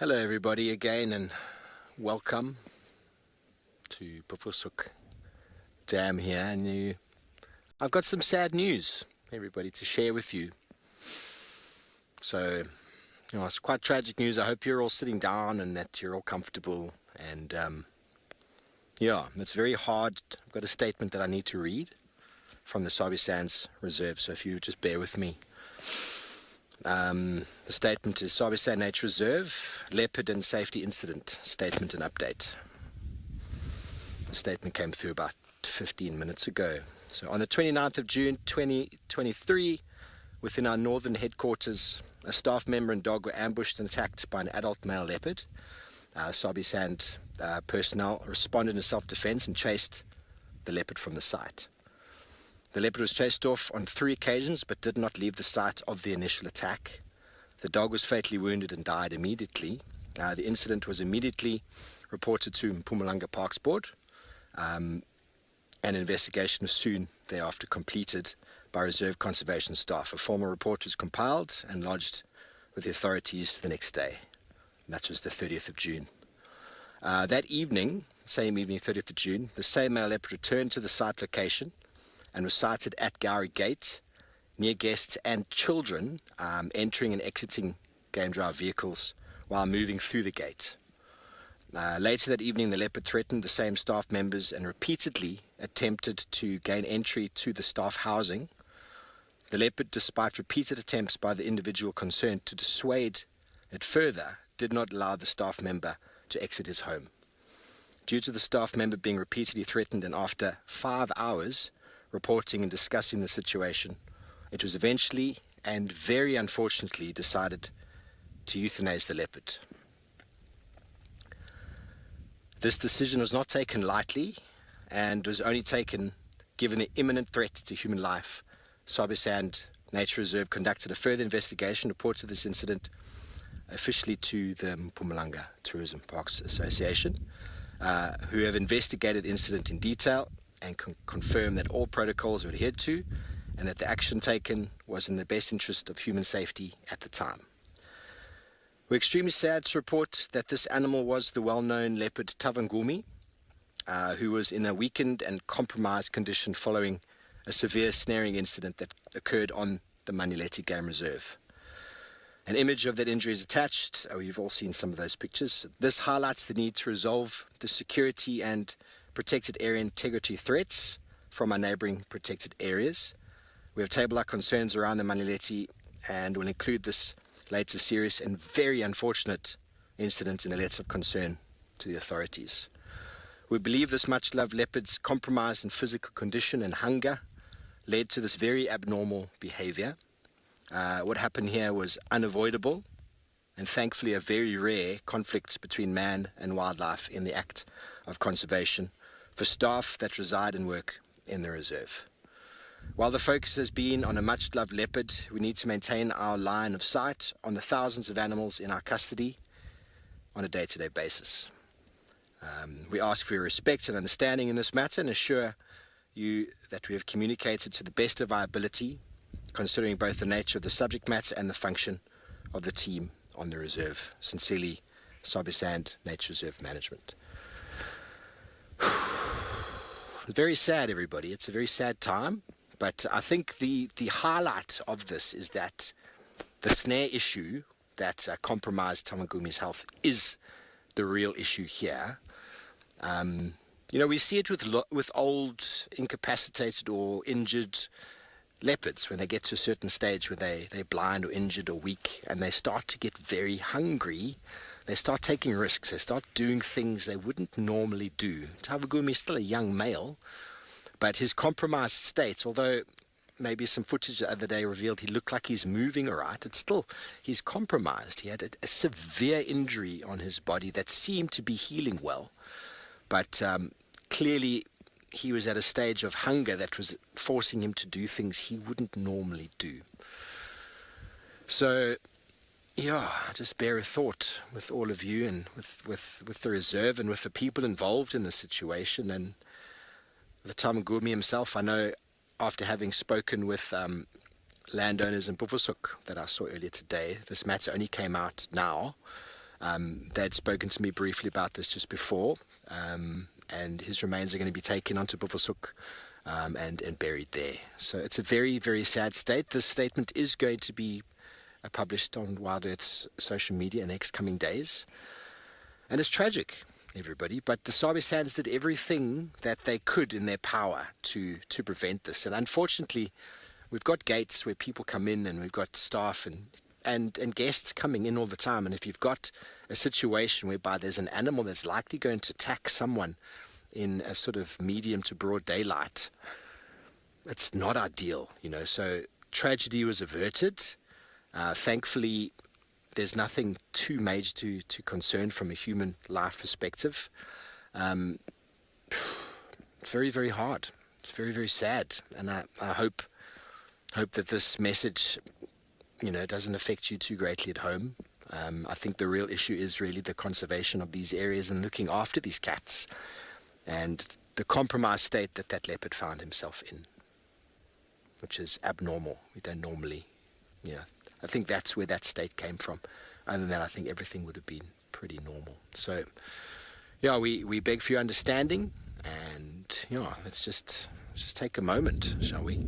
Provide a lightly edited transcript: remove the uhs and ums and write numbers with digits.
Hello everybody again, and welcome to Pufusuk Dam here. And I've got some sad news, everybody, to share with you. So, it's quite tragic news. I hope you're all sitting down and that you're all comfortable. And it's very hard. I've got a statement that I need to read from the Sabi Sands Reserve, so if you just bear with me. The statement is Sabi Sands Nature Reserve, Leopard and Safety Incident, Statement and Update. The statement came through about 15 minutes ago. So on the 29th of June 2023, within our northern headquarters, a staff member and dog were ambushed and attacked by an adult male leopard. Sabi Sands personnel responded in self-defense and chased the leopard from the site. The leopard was chased off on 3 occasions but did not leave the site of the initial attack. The dog was fatally wounded and died immediately. The incident was immediately reported to Mpumalanga Parks Board. An investigation was soon thereafter completed by reserve conservation staff. A formal report was compiled and lodged with the authorities the next day. And that was the 30th of June. That evening, same evening, 30th of June, the same male leopard returned to the site location and was sighted at Gowrie Gate, near guests and children entering and exiting game drive vehicles while moving through the gate. Later that evening, the leopard threatened the same staff members and repeatedly attempted to gain entry to the staff housing. The leopard, despite repeated attempts by the individual concerned to dissuade it further, did not allow the staff member to exit his home. Due to the staff member being repeatedly threatened, and after 5 hours reporting and discussing the situation, it was eventually and very unfortunately decided to euthanize the leopard. This decision was not taken lightly and was only taken given the imminent threat to human life. Sabi Sands Nature Reserve conducted a further investigation, reported this incident officially to the Mpumalanga Tourism Parks Association, who have investigated the incident in detail and confirm that all protocols were adhered to and that the action taken was in the best interest of human safety at the time. We're extremely sad to report that this animal was the well-known leopard Tavangumi, who was in a weakened and compromised condition following a severe snaring incident that occurred on the Manileti Game Reserve. An image of that injury is attached. You've all seen some of those pictures. This highlights the need to resolve the security and protected area integrity threats from our neighbouring protected areas. We have tabled our concerns around the Manileti and will include this latest serious and very unfortunate incident in a letter of concern to the authorities. We believe this much-loved leopard's compromise in physical condition and hunger led to this very abnormal behaviour. What happened here was unavoidable and thankfully a very rare conflict between man and wildlife in the act of conservation for staff that reside and work in the reserve. While the focus has been on a much-loved leopard, we need to maintain our line of sight on the thousands of animals in our custody on a day-to-day basis. We ask for your respect and understanding in this matter and assure you that we have communicated to the best of our ability, considering both the nature of the subject matter and the function of the team on the reserve. Sincerely, Sabi Sands Nature Reserve Management. Very sad, everybody. It's a very sad time. But I think the highlight of this is that the snare issue that compromised Tavangumi's health is the real issue here. We see it with old, incapacitated or injured leopards when they get to a certain stage where they're blind or injured or weak and they start to get very hungry. They start taking risks. They start doing things they wouldn't normally do. Tavangumi is still a young male, but his compromised state, although maybe some footage the other day revealed he looked like he's moving all right, he's compromised. He had a severe injury on his body that seemed to be healing well, but clearly he was at a stage of hunger that was forcing him to do things he wouldn't normally do. So, just bear a thought with all of you and with the reserve and with the people involved in the situation and the Tavangumi himself. I know after having spoken with landowners in Pufusuk that I saw earlier today, this matter only came out now. They'd spoken to me briefly about this just before, and his remains are going to be taken onto Buffelshoek and buried there. So it's a very, very sad state. This statement is going to be published on Wildearth's social media in the next coming days. And it's tragic, everybody, but the Sabi Sands did everything that they could in their power to prevent this. And unfortunately, we've got gates where people come in, and we've got staff and guests coming in all the time. And if you've got a situation whereby there's an animal that's likely going to attack someone in a sort of medium to broad daylight, it's not ideal, So tragedy was averted. Thankfully, there's nothing too major to concern from a human life perspective. Very, very hard. It's very, very sad. And I hope that this message, doesn't affect you too greatly at home. I think the real issue is really the conservation of these areas and looking after these cats and the compromised state that leopard found himself in, which is abnormal. We don't normally, I think that's where that state came from. Other than that, I think everything would have been pretty normal. So, we beg for your understanding, and let's just take a moment, shall we?